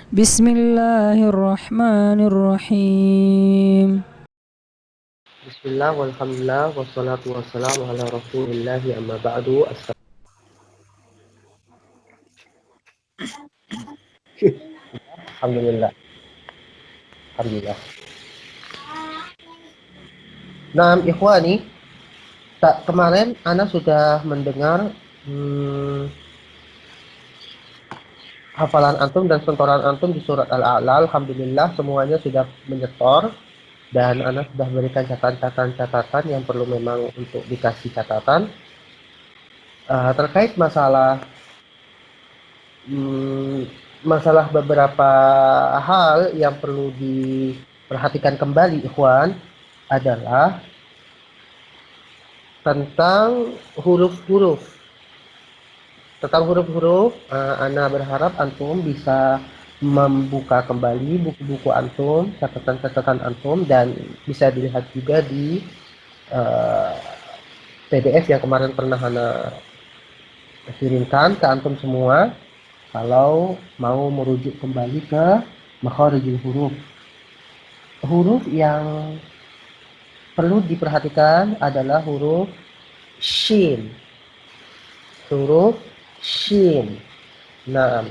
Bismillahirrahmanirrahim. Bismillah, walhamdulillah, wassalatu wassalamu ala rasulillahi amma ba'du. Alhamdulillah. Alhamdulillah. Nah, ikhwani, kemarin Ana sudah mendengar hafalan antum dan sentoran antum di surat Al-A'la. Alhamdulillah, semuanya sudah menyetor. Dan Ana sudah berikan catatan-catatan yang perlu memang untuk dikasih catatan. Terkait masalah beberapa hal yang perlu diperhatikan kembali, ikhwan, adalah tentang huruf-huruf. Ana berharap antum bisa membuka kembali buku-buku antum, catatan-catatan antum, dan bisa dilihat juga di PDF yang kemarin pernah Ana kirimkan ke antum semua. Kalau mau merujuk kembali ke makharijul huruf. Huruf yang perlu diperhatikan adalah huruf shin. Huruf shin. Nah,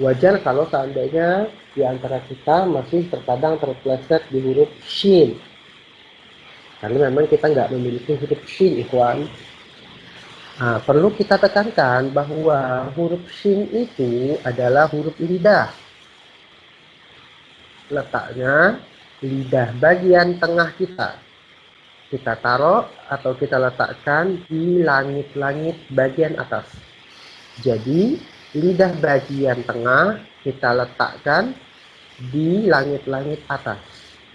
wajar kalau seandainya di antara kita masih terkadang terpleset di huruf shin. Karena memang kita nggak memiliki huruf shin, ikhwan. Nah, perlu kita tekankan bahwa huruf shin itu adalah huruf lidah. Letaknya lidah bagian tengah kita. Kita taruh atau kita letakkan di langit-langit bagian atas. Jadi, lidah bagian tengah kita letakkan di langit-langit atas.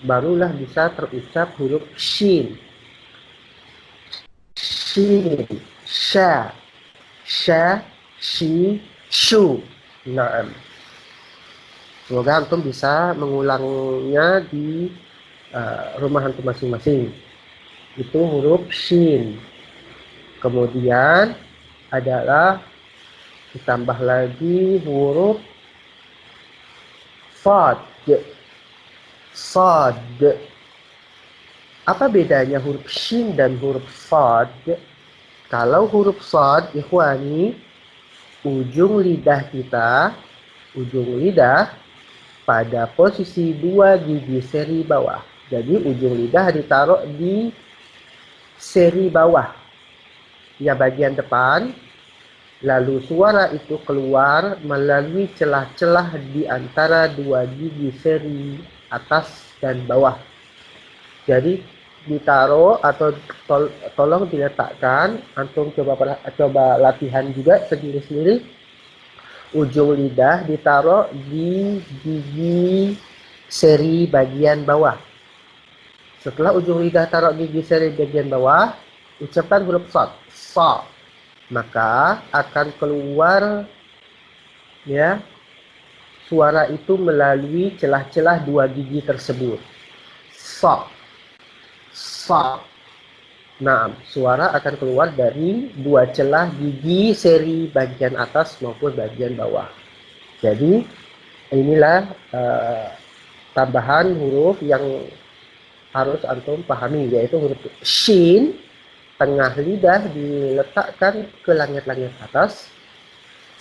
Barulah bisa terucap huruf shin. Shin. Sha, sha, shi, shu. Naam. Semoga antum bisa mengulangnya di rumah antum masing-masing. Itu huruf shin. Kemudian adalah ditambah lagi huruf sad. Sad. Apa bedanya huruf shin dan huruf sad? Kalau huruf sad, ikhwani, ujung lidah kita, ujung lidah pada posisi 2 gigi seri bawah. Jadi ujung lidah ditaruh di seri bawah, ya bagian depan, lalu suara itu keluar melalui celah-celah di antara 2 gigi seri atas dan bawah. Jadi ditaruh atau tolong diletakkan, antum coba latihan juga sendiri-sendiri. Ujung lidah ditaruh di gigi seri bagian bawah. Setelah ujung lidah taruh gigi seri bagian bawah, ucapkan huruf sad, sa. Maka akan keluar ya suara itu melalui celah-celah 2 gigi tersebut. Sa. Sa. Nah, suara akan keluar dari 2 celah gigi seri bagian atas maupun bagian bawah. Jadi, inilah tambahan huruf yang harus antum pahami, yaitu huruf shin, tengah lidah diletakkan ke langit-langit atas.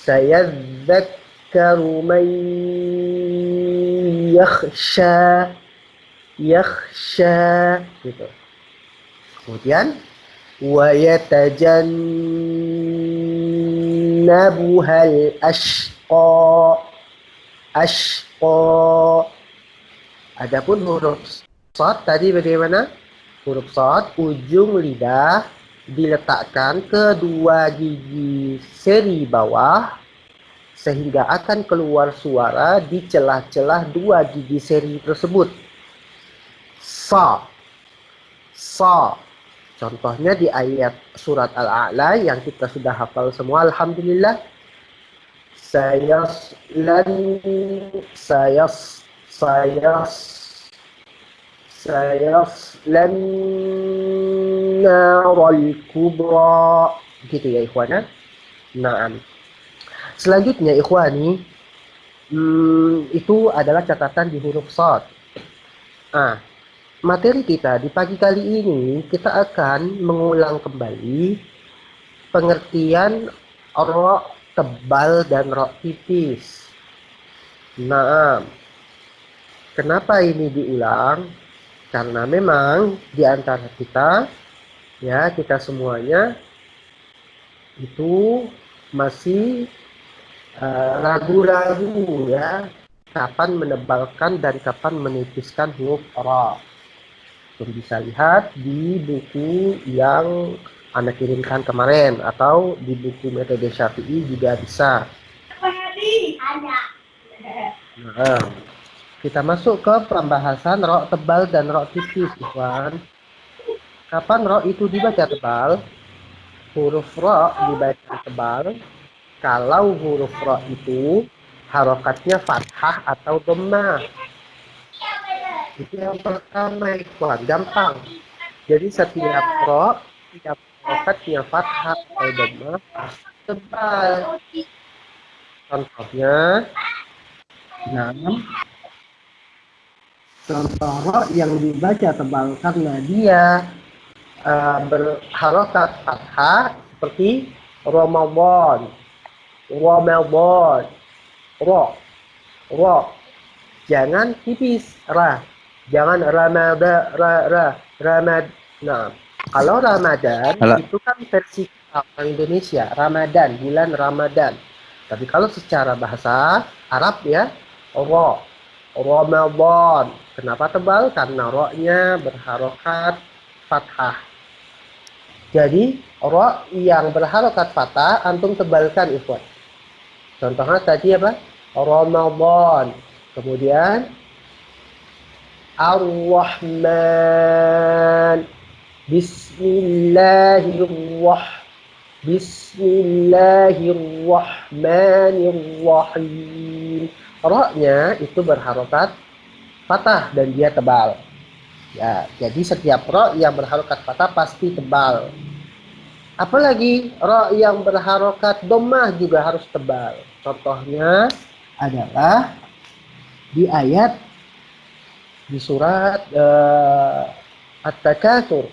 Saya dzakkaru man yakhsha, yakhsha, gitu. Kemudian wa yatajannabuhal ashqa, ashqa. Adapun huruf shad tadi bagaimana? Huruf shad ujung lidah diletakkan ke 2 gigi seri bawah sehingga akan keluar suara di celah-celah 2 gigi seri tersebut. Sa. Sa. Contohnya di ayat surat Al-A'la yang kita sudah hafal semua, alhamdulillah. Sayaslan naral kubra. Gitu ya ikhwana. Naam. Selanjutnya ikhwani, Itu adalah catatan di huruf shad. Nah, materi kita di pagi kali ini kita akan mengulang kembali pengertian ro tebal dan ro tipis. Nah, kenapa ini diulang? Karena memang di antara kita, ya kita semuanya itu masih ragu-ragu ya kapan menebalkan dan kapan menipiskan huruf ra. Belum bisa lihat di buku yang Anda kirimkan kemarin atau di buku metode Syafi'i juga bisa. Nah, kita masuk ke pembahasan ro tebal dan ro tipis, ikhwan. Kapan ro itu dibaca tebal? Huruf ro dibaca tebal kalau huruf ro itu harokatnya fathah atau dhammah. Itu yang pertama, ikhwan, gampang. Jadi setiap ro, setiap harokatnya fathah atau dhammah tebal. Contohnya, nah, contoh ro yang dibaca tebal karena dia berharokat fathah seperti Ramadan, Ramadan, ro. Jangan tipis ra. Jangan ramad. Nah, kalau Ramadan Halo. itu kan versi orang Indonesia, Ramadan, bulan Ramadan. Tapi kalau secara bahasa Arab ya, ro, Ramadan. Kenapa tebal? Karena ro-nya berharokat fathah. Jadi ro yang berharokat fathah antum tebalkan, ikhwan. Contohnya tadi apa? Ramadan. Kemudian Ar-Rahman. Bismillahirrahmanirrahim. Ra-nya itu berharokat fathah dan dia tebal. Ya, jadi setiap ra yang berharokat fathah pasti tebal. Apalagi ra yang berharokat dhammah juga harus tebal. Contohnya adalah di ayat di surat At-Takatsur.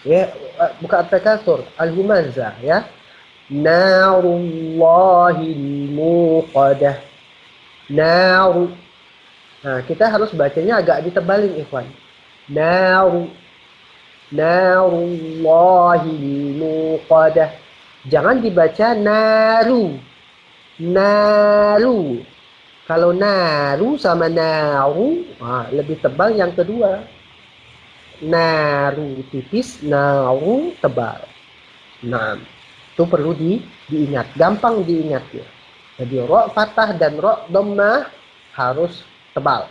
Ya, bukan At-Takatsur, Al-Humazah ya. Narullahil muqadah. Naru. Nah, kita harus bacanya agak ditebalin, ikhwan. Narullahil muqadah. Jangan dibaca naru. Naru. Kalau naru sama naru, lebih tebal yang kedua. Naru tipis, naru tebal. Nah, itu perlu diingat. Gampang diingatnya. Jadi ro fathah dan ro dhammah harus tebal.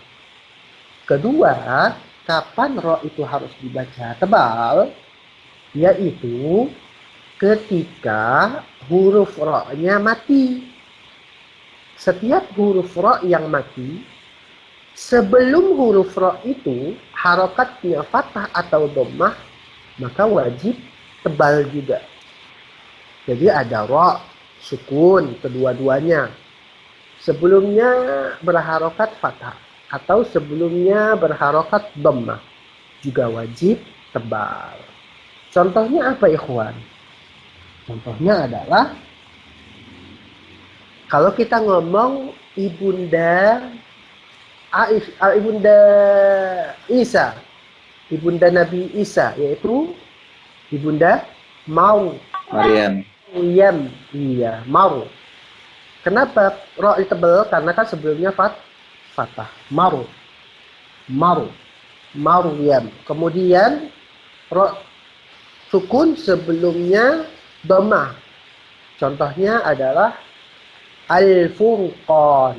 Kedua, kapan ro itu harus dibaca tebal? Yaitu ketika huruf ro-nya mati. Setiap huruf ro yang mati, sebelum huruf ro itu harokatnya fathah atau dhammah, maka wajib tebal juga. Jadi ada ro, sukun, kedua-duanya. Sebelumnya berharokat fathah atau sebelumnya berharokat dhammah, juga wajib tebal. Contohnya apa, ikhwan? Contohnya adalah kalau kita ngomong ibunda Isa, ibunda Nabi Isa, yaitu ibunda Maryam. Iya, mau. Kenapa ro ditebal? Karena kan sebelumnya fathah. Maryam. Kemudian ro sukun sebelumnya dhammah. Contohnya adalah Al-Furqan.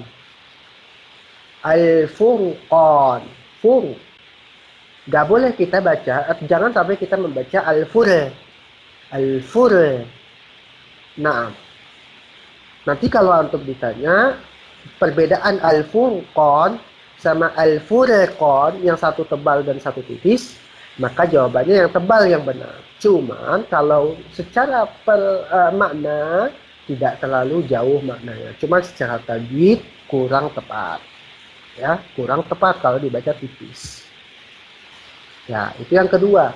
Gak boleh kita baca, jangan sampai kita membaca Al-Fur. Nah, nanti kalau antum ditanya perbedaan Al-Furqan sama Al-Furqan, yang satu tebal dan satu tipis, maka jawabannya yang tebal yang benar. Cuman kalau secara makna tidak terlalu jauh maknanya. Cuma secara tajwid kurang tepat. Ya, kurang tepat kalau dibaca tipis. Ya, itu yang kedua.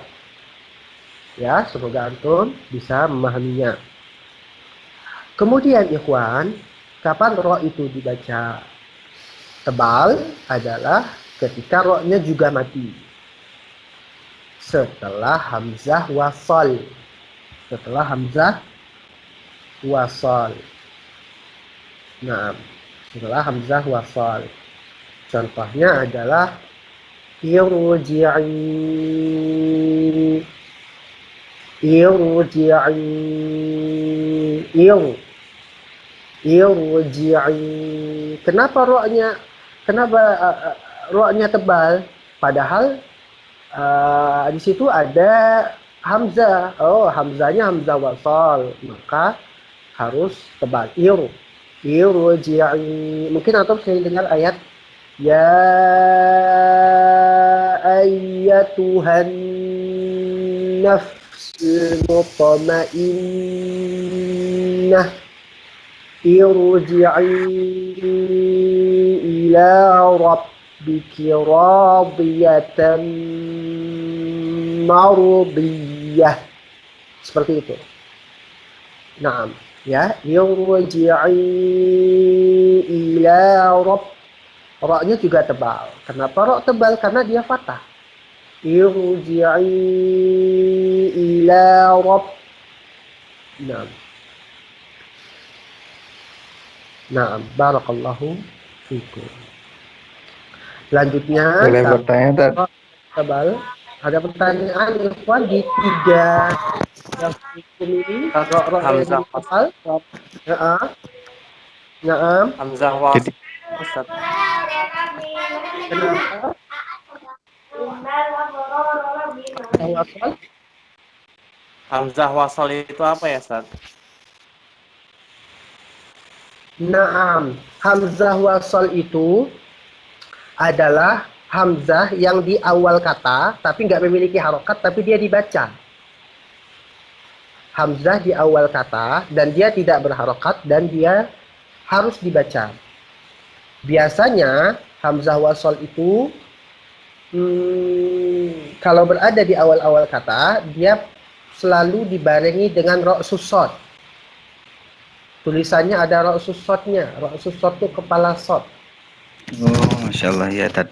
Ya, semoga antum bisa memahaminya. Kemudian ikhwan, kapan ro itu dibaca tebal adalah ketika ro-nya juga mati. Setelah hamzah wasal. Setelah hamzah wasal. Nah, setelah hamzah wasal. Contohnya adalah irji'i, irji'i, irji'i. Kenapa ro-nya tebal? Padahal di situ ada hamzah. Oh, hamzahnya hamzah wasal, maka harus tebal. Irji'i. Mungkin antum sering dengar ayat ya ayyatuhan nafsul mutmainnah irji'i ila rabbiki radiyatan mardiyah. Seperti itu. Naam, ya, irji'i ila rabb. Ra-nya juga tebal. Kenapa ra tebal? Karena dia fathah. Irji'i ila rabb. Naam. Naam, barakallahu fikum. Selanjutnya, Boleh bertanya, Tad? tebal. Ada pertanyaan ikhwan di 3 yang fikum ini. Ra Hamzah tebal. Naam. Hamzah was Jadi, Ustaz. Kenapa? Wasal. Hamzah wasal itu apa ya, Ustaz? Naam, hamzah wasal itu adalah hamzah yang di awal kata tapi nggak memiliki harokat tapi dia dibaca. Hamzah di awal kata dan dia tidak berharokat dan dia harus dibaca. Biasanya hamzah wasal itu kalau berada di awal-awal kata dia selalu dibarengi dengan ra susod. Tulisannya ada ra susodnya. Ra susod itu kepala sod. oh, Masya Allah ya, Tad.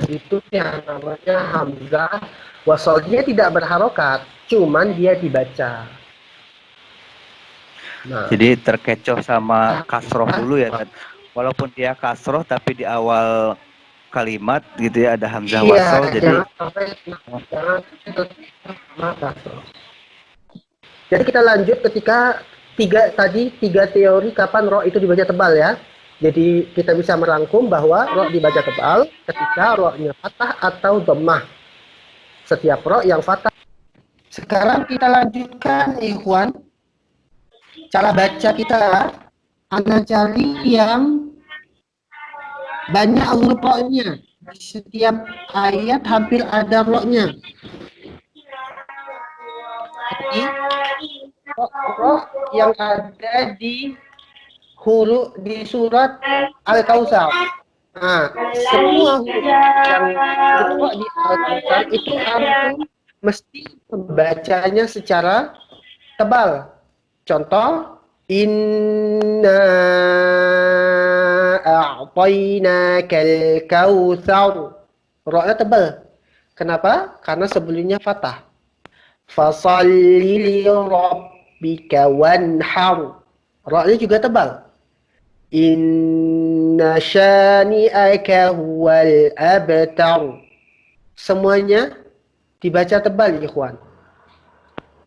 Itu yang namanya hamzah wasal. Dia tidak berharokat, cuman dia dibaca. Nah, Jadi terkecoh sama kasroh dulu ya, Tad. Walaupun dia kasroh tapi di awal kalimat gitu ya ada hamzah wasal, jadi jangan sampai Jadi kita lanjut ketika tiga teori kapan ro itu dibaca tebal ya. Jadi kita bisa merangkum bahwa ro dibaca tebal ketika ro-nya fathah atau dhammah. Setiap ro yang fathah. Sekarang kita lanjutkan ikhwan. Cara baca kita, Anda cari yang banyak huruf ro-nya. Di setiap ayat hampir ada ro-nya. Jadi ro yang ada di huruf di surat Al-Kautsar. Nah, semua huruf yang ada di Al-Kautsar itu antum mesti membacanya secara tebal. Contoh, inna a'tainakal kautsar. Ra-nya tebal. Kenapa? Karena sebelumnya fathah. Fasalli li rabbika wanhar. Ra-nya juga tebal. Inna syani'aka huwal abtar. Semuanya dibaca tebal, ikhwan.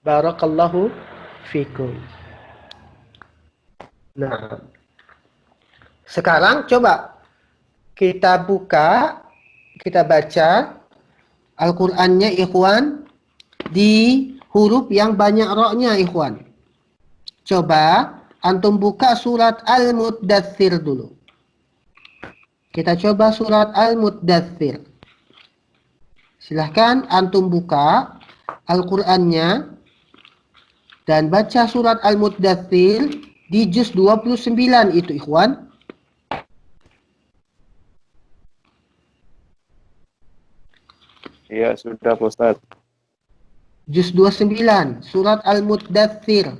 Barakallahu fikum. Nah, sekarang coba kita buka, kita baca Al-Qur'annya ikhwan di huruf yang banyak ro-nya ikhwan. Coba antum buka surat Al-Muddatsir dulu. Kita coba surat Al-Muddatsir. Silahkan antum buka Al-Qur'annya dan baca surat Al-Muddathir di juz 29 itu, ikhwan. Iya, sudah Pak Ustaz. Juz 29, surat Al-Muddathir.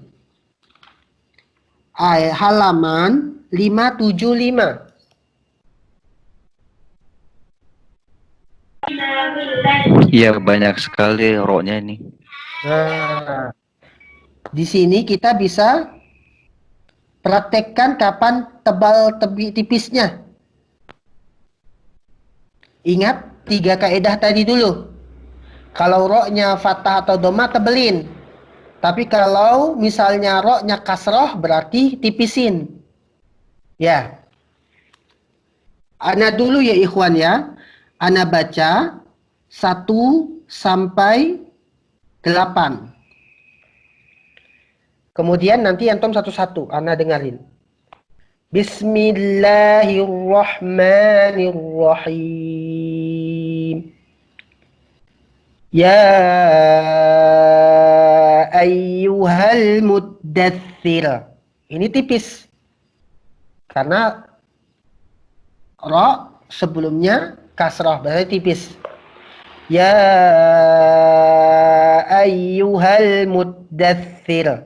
Halaman 575. Iya, banyak sekali roknya ini. Nah, di sini kita bisa praktekkan kapan tebal tipisnya. Ingat 3 kaidah tadi dulu. Kalau roknya fathah atau dhamma, tebelin. Tapi kalau misalnya roknya kasroh, berarti tipisin. Ya. Ana dulu ya ikhwan ya. Ana baca 1 sampai 8. Kemudian nanti antum satu-satu ana dengarin. Bismillahirrahmanirrahim. Ya ayyuhal muddathir. Ini tipis. Karena ra sebelumnya kasrah, berarti tipis. Ya ayyuhal muddathir.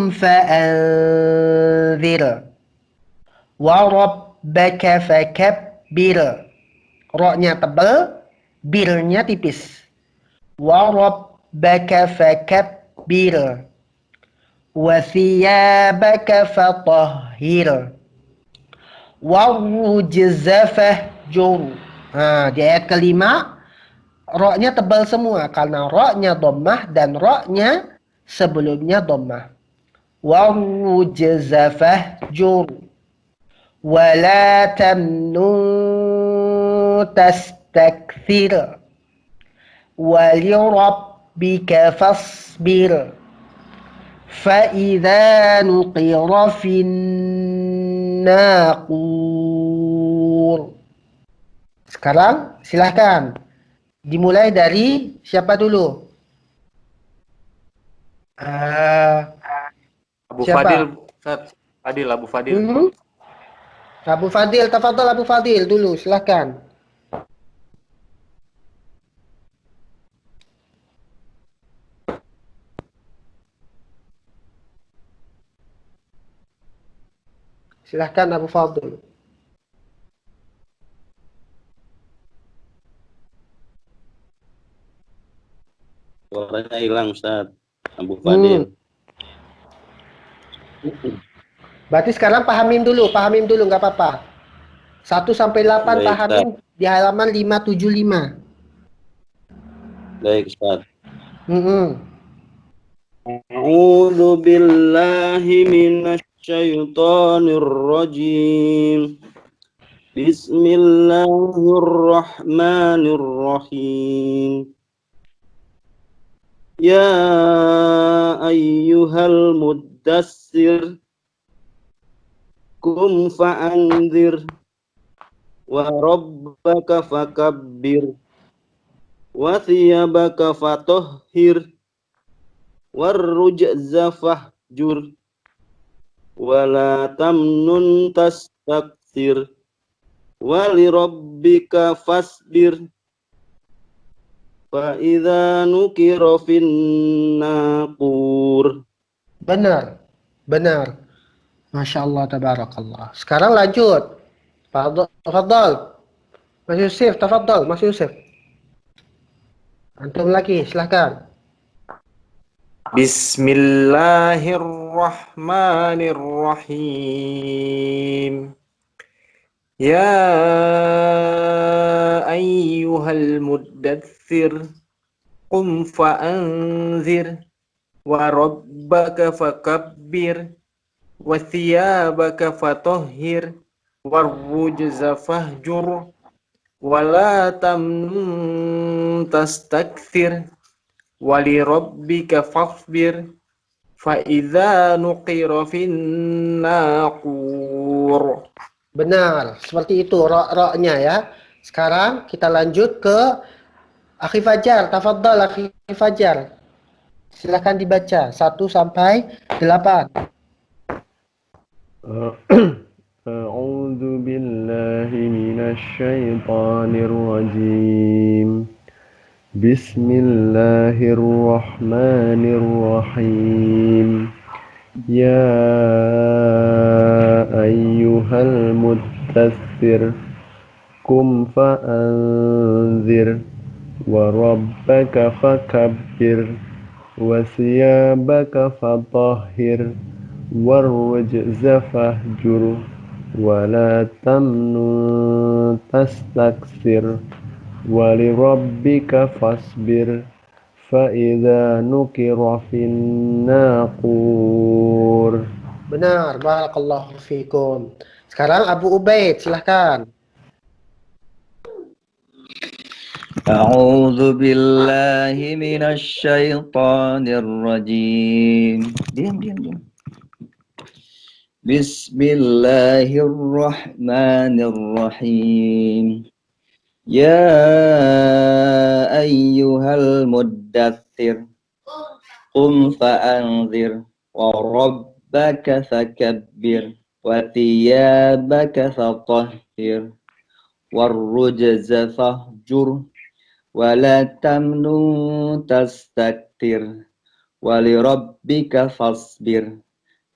Fa'anzir. Wa rabbaka fakabbir. Ra-nya tebal, birnya tipis. Wa rabbaka fakabbir. Wa thiyabaka fatahhir. Wa rujza fahjur. Nah, di ayat kelima ra-nya tebal semua karena ra-nya dhammah dan ra-nya sebelumnya dhammah. Wa rujza fahjur. Wa la tamnun tastakthir. Wa li rabbika fasbir. Fa idza nuqira fin naqur. Sekarang silahkan dimulai dari siapa dulu? Abu Siapa? Fadil, Ustaz. Abu Fadil. Abu Fadil, tafadhol Abu Fadil dulu, silahkan. Silahkan Abu Fadil. Suaranya hilang Ustaz. Abu Fadil. Berarti sekarang pahamin dulu nggak apa-apa. 1 sampai 8 Baik, pahamin di halaman 575. Baik Ustaz. Mm-mm. A'udzu billahi minasy syaithanir rajim. Bismillahirrahmanirrahim. Ya ayyuhal muddassir kum fa'anzir wa rabbaka fakabbir wa thiyabaka fatahhir warrujza fahjur wa la tamnun tastakthir wa li rabbika fasbir fa idza nukira fin naqur. Benar. Masya Allah, tabarakallah. Sekarang lanjut. Tafadhol. Mas Yusuf, tafadhol, Mas Yusuf. Antum lagi, silahkan. Bismillahirrahmanirrahim. Ya ayyuhal muddathir qum fa'anzir wa rabbaka fakabbir wa thiyabaka fatahhir warrujza fahjur wa la tamnun tastakthir wa li rabbika fasbir fa idza nuqira fin naqur. Benar, seperti itu ra-nya ya. Sekarang kita lanjut ke Akhi Fajar, tafadhal Akhi Fajar. Silahkan dibaca 1 sampai 8. أعوذ بالله من الشيطان الرجيم بسم الله الرحمن الرحيم يا أيها المدثر قم فأنذر وربك فكبر وثيابك فطهر والرجز فاهجر ولا تمنن تستكثر ولربك فاصبر فإذا نقر في الناقور. Benar, barakallahu fikum. Sekarang Abu Ubaid, silahkan. أعوذ بالله من الشيطان الرجيم. Diam. بسم الله الرحمن الرحيم. يا أيها المدثر قم فأنذر وربك فكبر وثيابك فطهر والرجز فاهجر ولا تمنن تستكثر ولربك فاصبر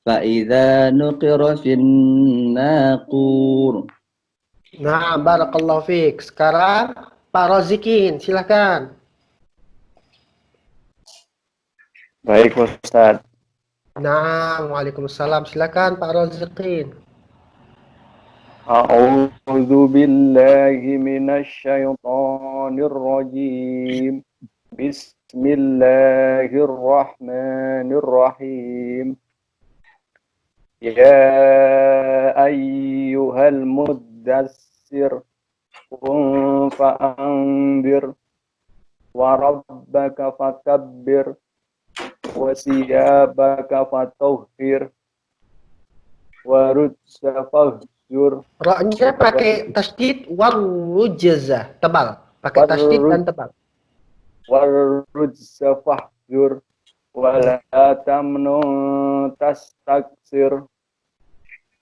فإذا نقر في الناقور. Nah, barakallahu fiik. Sekarang Pak Rozikin, silahkan. Baik, Ustaz. Nah, waalaikumsalam. Silakan Pak Rozikin. أعوذ بالله من الشيطان الرجيم بسم الله الرحمن الرحيم يا أيها المدثر قم فأنذر وربك فكبر وثيابك فطهر والرجز فاهجر. Roknya pakai tasdid warujza, tebal. Pakai tasdid dan tebal. Warrujza fahjur wala tamnun tastaksir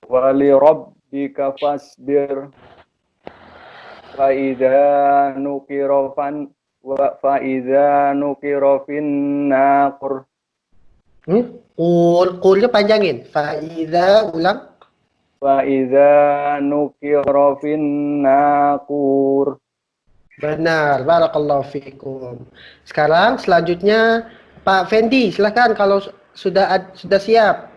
wali rabbika fasbir fa idza nukira fin naqur. Qulnya panjangin. Faiza, ulang. Fa idza nukira fin naqur. Benar, barakallahu fiikum. Sekarang selanjutnya Pak Fendi, silahkan kalau sudah siap.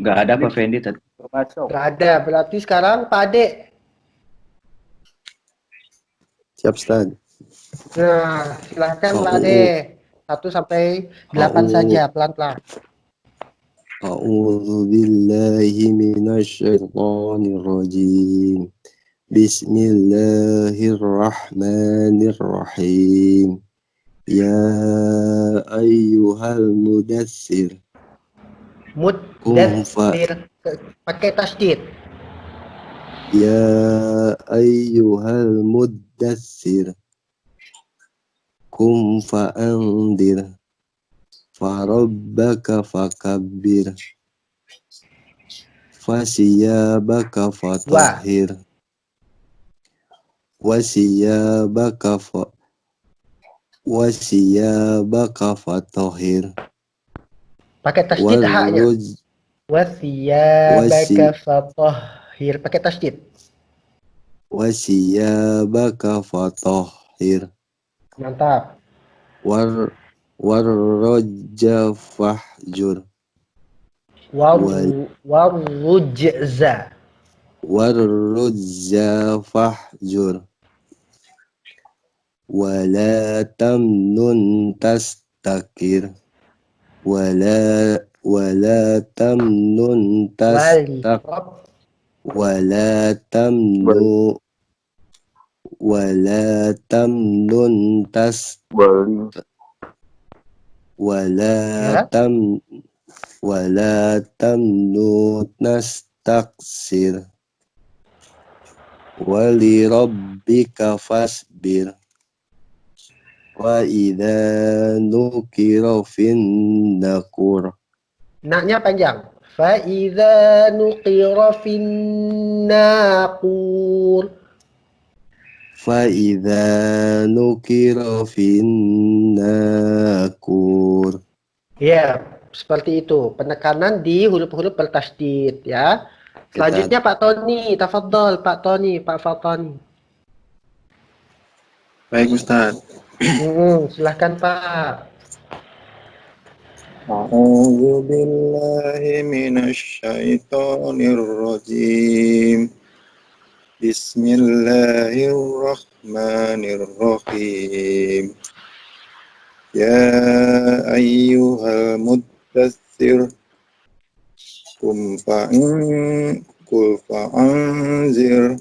Nggak ada Pak Fendi tadi. Nggak ada, berarti sekarang Pak Ade. Siap, Ustaz. Nah, silahkan Pak Ade. 1 sampai 8 saja, pelan-pelan. A'udzu billahi minasyaitonir rajim. Bismillahirrahmanirrahim. Ya ayyuhal mudaththir. Mudaththir. Pakai tasdid. Ya ayyuhal mudaththir. Kum fa'andir. Farabbaka fakabbir. Fasiyabaka fatahhir. Wasiyabaka fatahhir. Pakai tasdid haknya. Wasiyabaka fatahhir. Pakai tasdid. Wasiyabaka fatahhir. Mantap. Warrajza fahjur. Warrujza. Warrujza fahjur. Wala tamnun tastakir. Wala tamnun tastak. Wala tamnun tas. Wala tamnun tastaksir. Wali rabbika fasbir. Wa idza nukira fin naqur. Naknya panjang. Fa idza nuqira fin naqur. Fa idza nukira fin naqur. Ya, seperti itu. Penekanan di huruf-huruf bertasydid ya. Selanjutnya Pak Tony, tafadhol Pak Tony, Pak Fatoni. Baik Ustaz. Silahkan Pak. A'udzu billahi minasy syaithanir rajim. Bismillahirrahmanirrahim. Ya ayyuhal mudaththir qum fa'anzir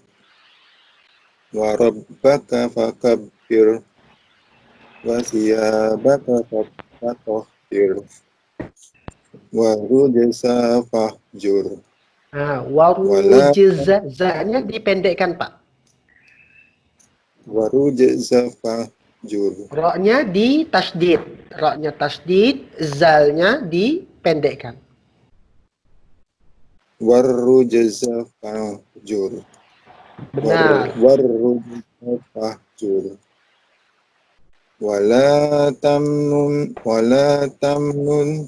wa rabbaka fakabbir wa thiyabaka fatahhir wa rujza fahjur. Warujza, za-nya dipendekkan Pak. Warujza fahjur. Ro-nya ditasydid. Ro-nya tasydid, zal-nya dipendekkan. Warujza fahjur. Benar. Warujza fahjur. Wala tamnun wala tamnun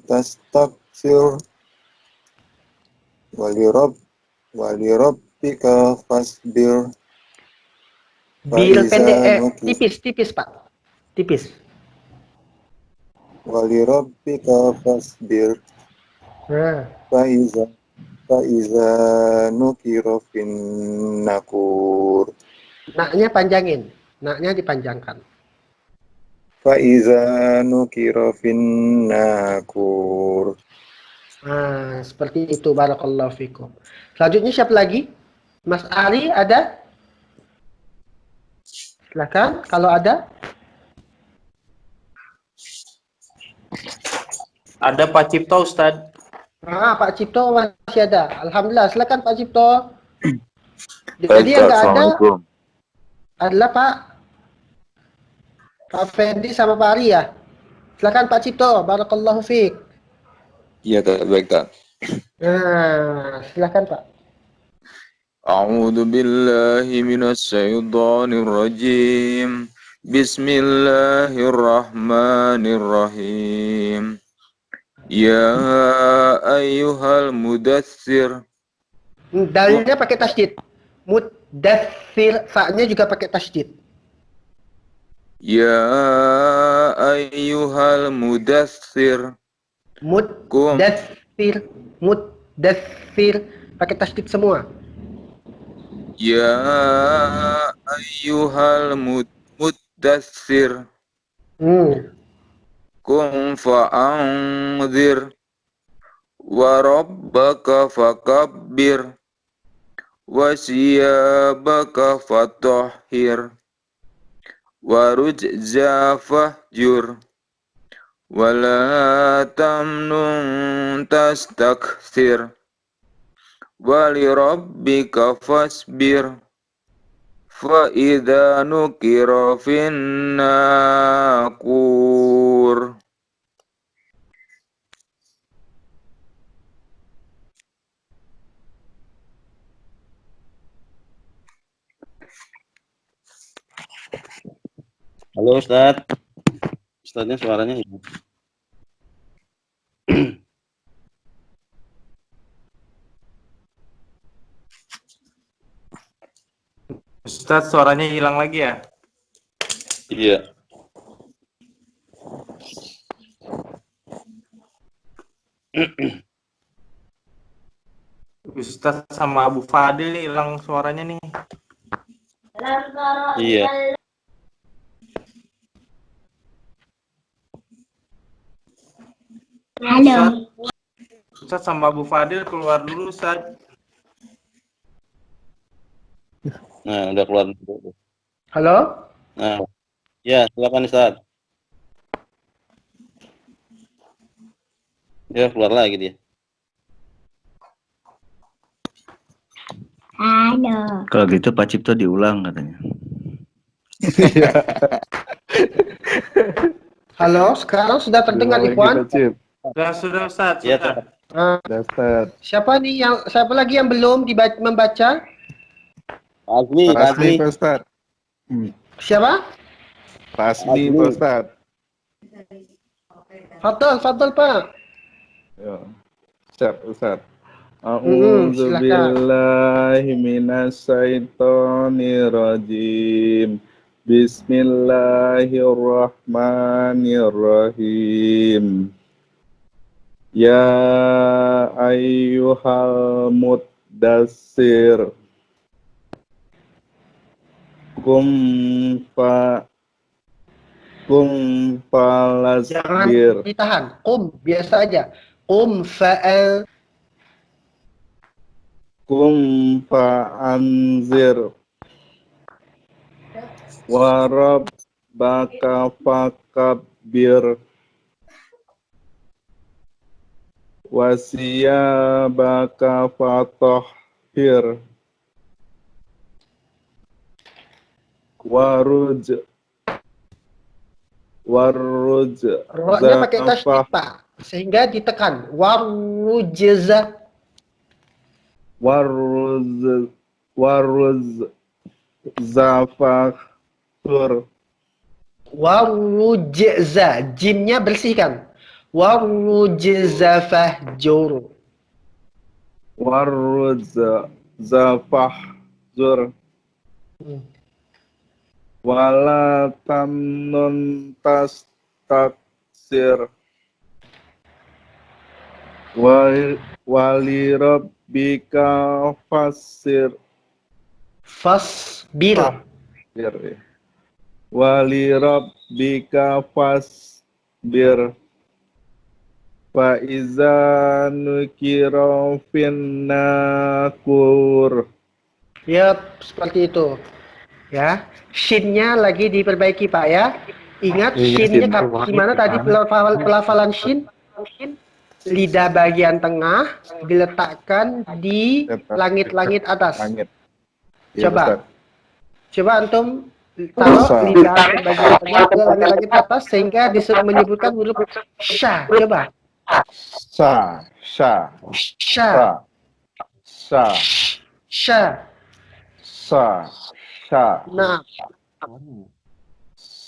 tastakthir walirabbika fasbir. Bir pendek, tipis Pak. Tipis. Walirabbika fasbir. Faiza nukira fin nakur. Naknya panjangin. Naknya dipanjangkan. Faiza nukira fin nakur. Seperti itu. Barakallahu fikum. Selanjutnya siapa lagi? Mas Ali ada? Silakan kalau ada. Ada Pak Cipto, Ustaz. Pak Cipto masih ada. Alhamdulillah. Silakan Pak Cipto. Jadi yang nggak ada adalah Pak Fendi sama Pak Ari ya. Silakan Pak Cipto. Barakallahu fiik. Iya, baik, tak. Silakan Pak. A'udzu billahi minasy syaithanir rajim. Bismillahirrahmanirrahim. Ya ayyuhal mudaththir. Dalnya pakai tasydid. Mudaththir, fa-nya juga pakai tasydid. Ya ayyuhal mudaththir. Mudaththir pakai tasydid semua. Ya ayyuhal mudaththir. Qum fa'anzir wa rabbaka fakabbir wa siyabaka fatahhir wa rujza fahjur wa la tamnun tastakthir wa li rabbika fasbir fa idza nukira fin naqur. Halo Ustaz. Ustaznya suaranya hilang. Ustaz, suaranya hilang lagi ya? Iya. Ustaz sama Abu Fadil nih hilang suaranya nih. Iya. Halo. Ustaz sama Abu Fadil keluar dulu, Ustaz. Nah, udah keluar dulu. Halo? Nah, ya silakan Ustaz. Ya, keluar lagi dia. Kalau gitu Pak Cipto diulang katanya. Halo, sekarang sudah terdengar Ikhwan? Sudah Ustaz, Ya, sudah. Siapa lagi yang belum membaca? Azmi, Azmi. Ustaz. Siapa? Azmi, Ustaz. Fadal Pak. Ya. Siap, Ustaz. Silakan. A'udzubillahi minasyaitonirrajim. Bismillahirrahmanirrahim. Ya ayyuhal muddassir. Kum Jangan falasbir. ditahan. Biasa aja. Fa'al. Fa'anzir. Warabbaka fakabbir. Wasiyabaka fatahhir. Roknya pakai tasydid Pak, sehingga ditekan. Warujza. Zafahur. Warujza. Jimnya bersihkan. Warujzafahjur. Zafahjur. Wala tamnun tastaksir. Wali rabbika fasir. Fasbir. Wali rabbika fasbir. Fa iza nukira fin nakur. Ya, seperti itu. Ya, shinnya lagi diperbaiki Pak ya. Ingat shinnya gimana tadi pelafalan shin? Lidah bagian tengah diletakkan di langit-langit atas. Coba antum taruh lidah bagian tengah ke langit-langit atas sehingga menyebutkan huruf sha. Coba. Sha. Nah,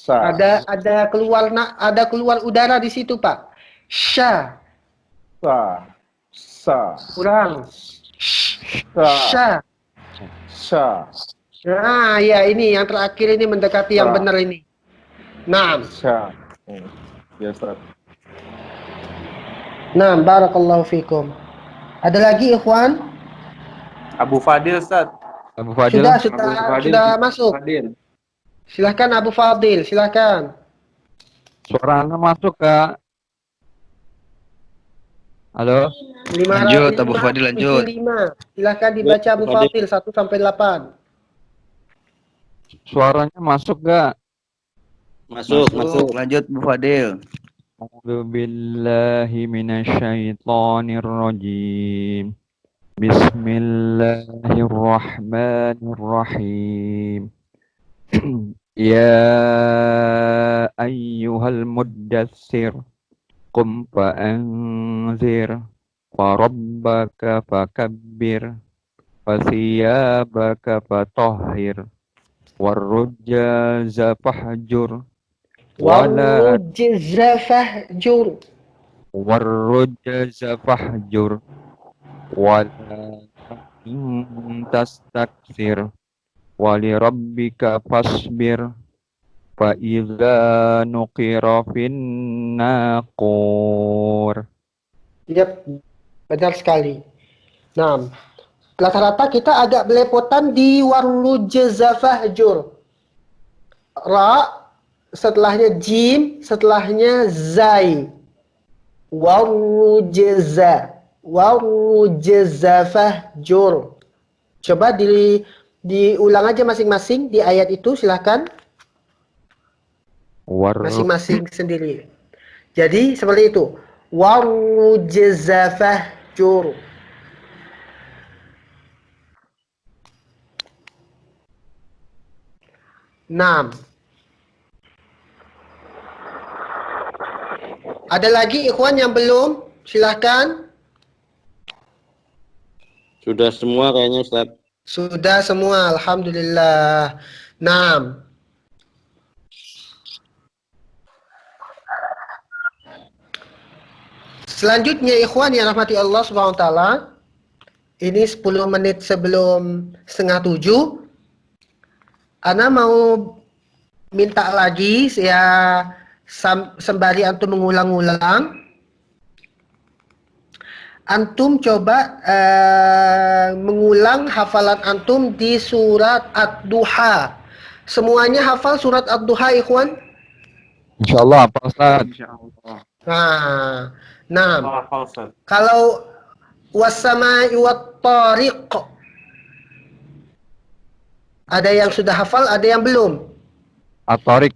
ada keluar udara di situ Pak. Sha. Kurang. Sha. Nah, ya ini yang terakhir ini mendekati yang benar ini. Naam. Ya, Ustaz. Naam, barakallahu fikum. Ada lagi ikhwan? Abu Fadil, Ustaz. Abu Fadil. Sudah masuk. Silahkan Abu Fadil, silahkan. Suaranya masuk, Kak. Halo. Lanjut, Abu Fadil, lanjut. 5. Silahkan dibaca Abu Fadil 1 sampai 8. Suaranya masuk gak? Masuk. Lanjut Abu Fadil. A'udzu billahi minasyaitonir rajim. Bismillahirrahmanirrahim. Ya ayyuhal muddatsir qum fa'anzir wa rabbaka fakabbir wa thiyabaka fatahhir warrujza fahjur warrujza fahjur wala tastakthir wali rabbika fasbir fa idza nuqira fin naqur. Yap, benar sekali. Nah, rata-rata kita agak belepotan di warrujza fahjur. Ra, setelahnya jim, setelahnya zai. Warrujza fahjur. Coba diulang aja masing-masing di ayat itu, silahkan. Masing-masing sendiri. Jadi seperti itu. Warrujza fahjur. Naam. Ada lagi ikhwan yang belum? Silahkan. Sudah semua kayaknya Ustaz. Sudah semua, alhamdulillah. Naam. Selanjutnya ikhwan yang rahmati Allah Subhanahu wa taala. Ini 10 menit sebelum 6:30. Ana mau minta lagi ya sembari antum mengulang-ulang. Antum coba mengulang hafalan antum di surat Ad-Duha. Semuanya hafal surat Ad-Duha, ikhwan? Insyaallah apa Ustaz? Insyaallah. Nah, Hafal, Ustaz. kalau was-sama'i wat-tariq. Ada yang sudah hafal, ada yang belum? At-Tariq.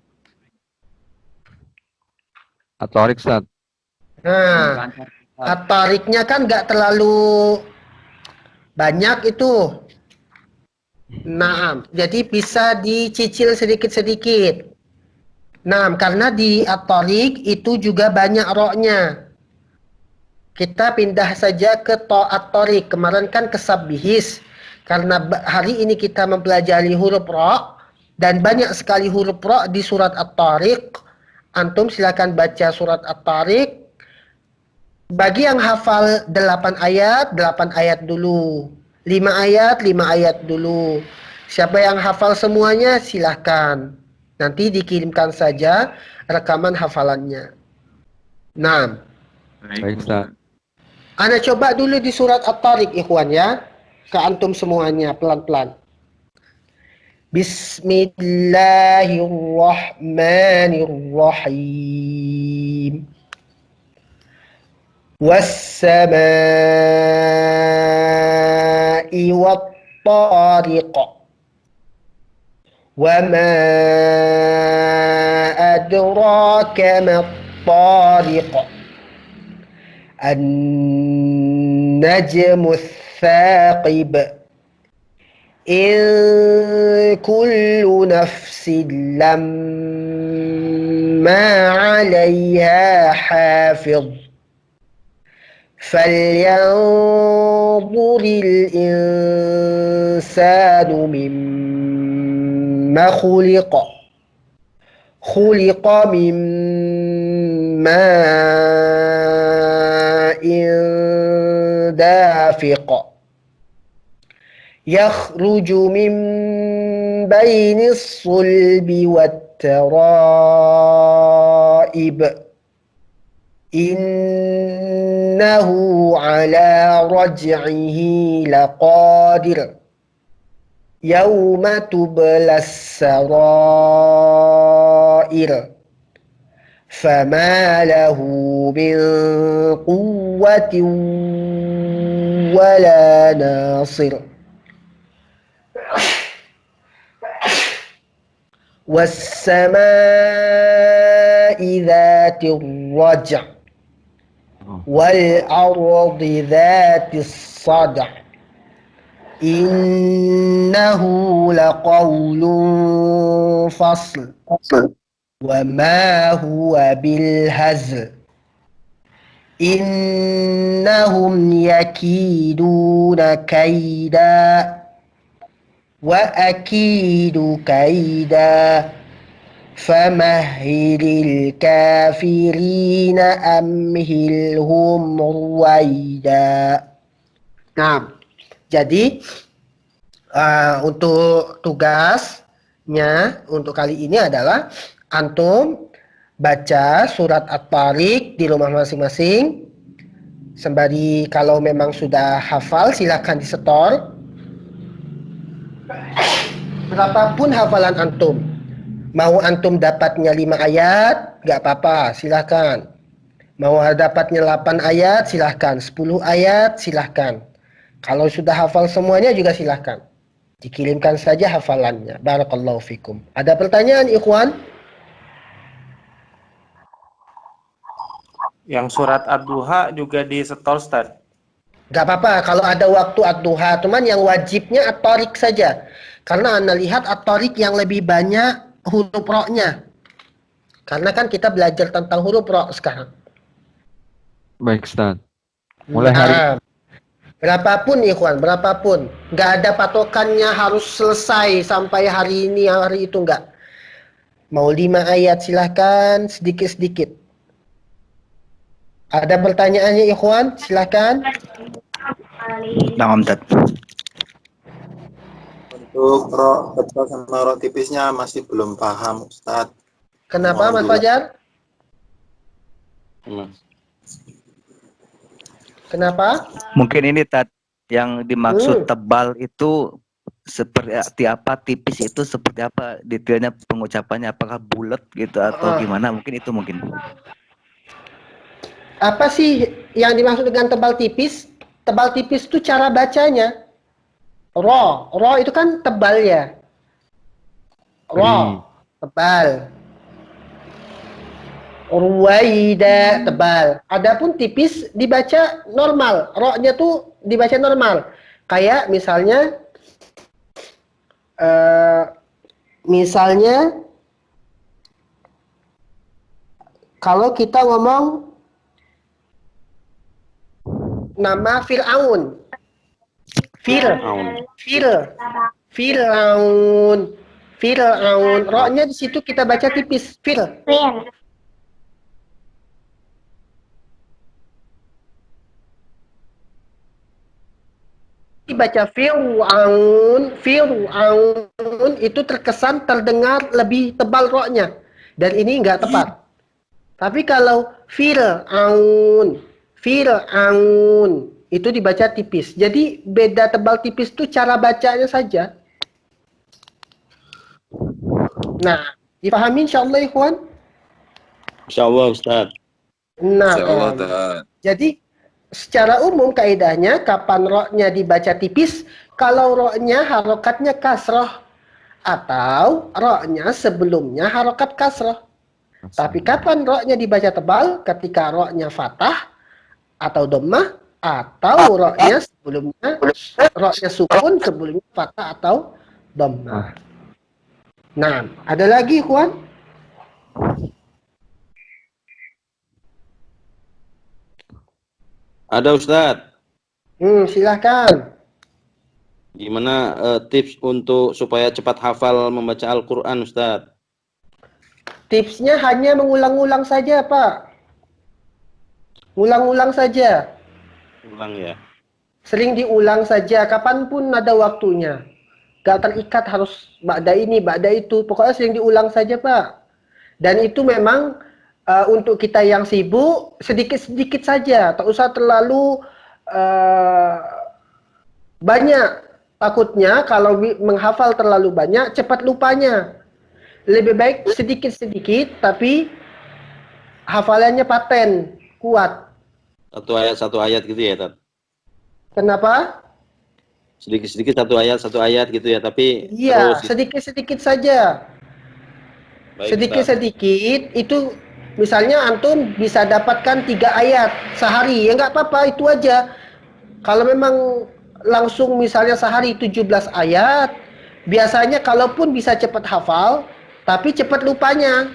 At-Tariq Ustaz. Nah, at-tariqnya kan nggak terlalu banyak itu. Nah, jadi bisa dicicil sedikit-sedikit. Nah, karena di at-tariq itu juga banyak roknya. Kita pindah saja ke at-tariq. Kemarin kan ke sabbihis. Karena hari ini kita mempelajari huruf ra dan banyak sekali huruf ra di surat at-tariq. Antum silakan baca surat at-tariq. Bagi yang hafal 8 ayat, 8 ayat dulu. 5 ayat, 5 ayat dulu. Siapa yang hafal semuanya silahkan. Nanti dikirimkan saja rekaman hafalannya. Nah, Baik Ustaz. Ana coba dulu di surat At-Tariq ikhwan ya. Ke antum semuanya pelan-pelan. Bismillahirrahmanirrahim. Was-samaa'i wat-tariq. Wa ma adraka mat-tariq. النجم الثاقب إن كل نفس لما عليها حافظ فلينظر الإنسان مما خلق خلق من ماء دافق يخرج من بين الصلب والترائب إنه على رجعه لقادر يوم تبلى السرائر فما له من قوة ولا ناصر والسماء ذات الرجع والأرض ذات الصدع إنه لقول فصل وما هو بالهزل إنهم يكيدون كيدا وأكيد كيدا فمهل الكافرين أمهلهم رويدا. Nah, jadi untuk tugasnya untuk kali ini adalah antum baca surat At-Tariq di rumah masing-masing. Sembari kalau memang sudah hafal silakan disetor. Berapapun hafalan antum. Mau antum dapatnya 5 ayat, nggak apa-apa, silahkan. Mau dapatnya 8 ayat, silahkan. 10 ayat, silahkan. Kalau sudah hafal semuanya juga silahkan. Dikirimkan saja hafalannya. Barakallahu fikum. Ada pertanyaan, ikhwan? Yang surat Ad-Duha juga di setor, Ustaz. Gak apa-apa kalau ada waktu ad-duha, cuman yang wajibnya at-tariq saja. Karena Anda lihat at-tariq yang lebih banyak huruf ro-nya. Karena kan kita belajar tentang huruf ro sekarang. Baik, Ustaz. Mulai hari Berapapun ikhwan, berapapun. Nggak ada patokannya harus selesai sampai hari ini, hari itu nggak. Mau 5 ayat silahkan, sedikit-sedikit. Ada pertanyaannya ikhwan, silahkan. Nah, Om Tat. Untuk ro tebal sama ro tipisnya masih belum paham, Ustadz. Kenapa, Mas Alhamdulillah. Fajar? Mas. Kenapa? Mungkin ini Tat yang dimaksud tebal itu seperti apa, tipis itu seperti apa, detailnya pengucapannya, apakah bulat gitu atau gimana, mungkin itu mungkin. Apa sih yang dimaksud dengan tebal tipis? Tebal tipis itu cara bacanya. Ro itu kan tebal ya. Ro, tebal. Ruwaida, tebal. Adapun tipis dibaca normal. Ro-nya tuh dibaca normal. Kayak misalnya kalau kita ngomong nama Fir'aun. Fir'aun. Ro-nya di situ kita baca tipis. Dibaca Fir'aun itu terkesan terdengar lebih tebal ro-nya. Dan ini enggak tepat. Tapi kalau Fir'aun itu dibaca tipis. Jadi beda tebal tipis itu cara bacanya saja. Nah, dipahami insyaallah ikhwan? Insyaallah Ustaz. Nah, Insyaallah, Ustaz. jadi secara umum kaidahnya kapan ro-nya dibaca tipis? Kalau ro-nya harokatnya kasroh atau ro-nya sebelumnya harokat kasroh. Tapi kapan ro-nya dibaca tebal? Ketika ro-nya fathah atau dhammah atau ro-nya sebelumnya ro-nya sukun sebelumnya fathah atau dhammah. Nah, ada lagi Juan? Ada Ustaz. Silahkan. Gimana tips untuk supaya cepat hafal membaca Al-Quran Ustaz? Tipsnya hanya mengulang-ulang saja Pak. Ulang-ulang saja. Ulang ya. Sering diulang saja, kapanpun ada waktunya. Gak terikat harus ba'da ini, ba'da itu. Pokoknya sering diulang saja Pak. Dan itu memang untuk kita yang sibuk, sedikit-sedikit saja. Tak usah terlalu banyak. Takutnya kalau menghafal terlalu banyak, cepat lupanya. Lebih baik sedikit-sedikit, tapi hafalannya paten, kuat. Satu ayat gitu ya, Tat? Kenapa? Sedikit-sedikit satu ayat gitu ya, tapi Iya, terus sedikit-sedikit saja. Sedikit-sedikit itu misalnya antum bisa dapatkan 3 ayat sehari, ya nggak apa-apa, itu aja. Kalau memang langsung misalnya sehari 17 ayat, biasanya kalaupun bisa cepat hafal, tapi cepat lupanya.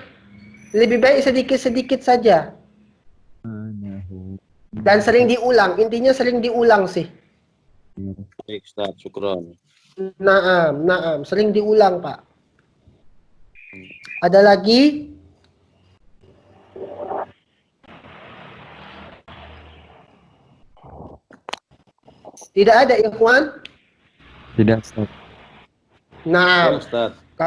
Lebih baik sedikit-sedikit saja. Dan sering diulang, intinya sering diulang sih. Baik Ustaz, syukron. Naam, sering diulang Pak. Ada lagi? Tidak ada ikhwan? Tidak, Ustaz. Nah,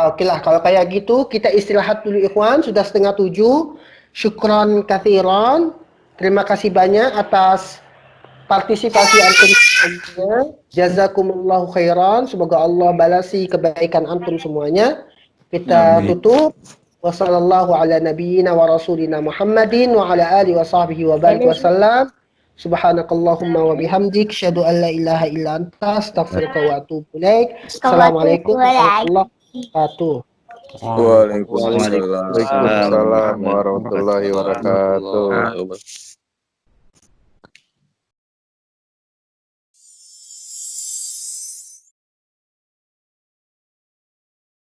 oke lah, kalau kayak gitu kita istirahat dulu ikhwan, sudah 6:30. Syukron kathiron. Terima kasih banyak atas partisipasi antum semuanya. Jazakumullahu khairan. Semoga Allah balasi kebaikan antum semuanya. Kita tutup. Wassallallahu ala nabiyyina wa rasulina Muhammadin wa ala alihi wa sahbihi wa barik wasallam. Subhanakallahumma wa bihamdik, syahadu an la ilaha illa anta, astaghfiruka wa atubu ilaik. Assalamualaikum warahmatullahi wabarakatuh. Waalaikumsalam warahmatullahi wabarakatuh.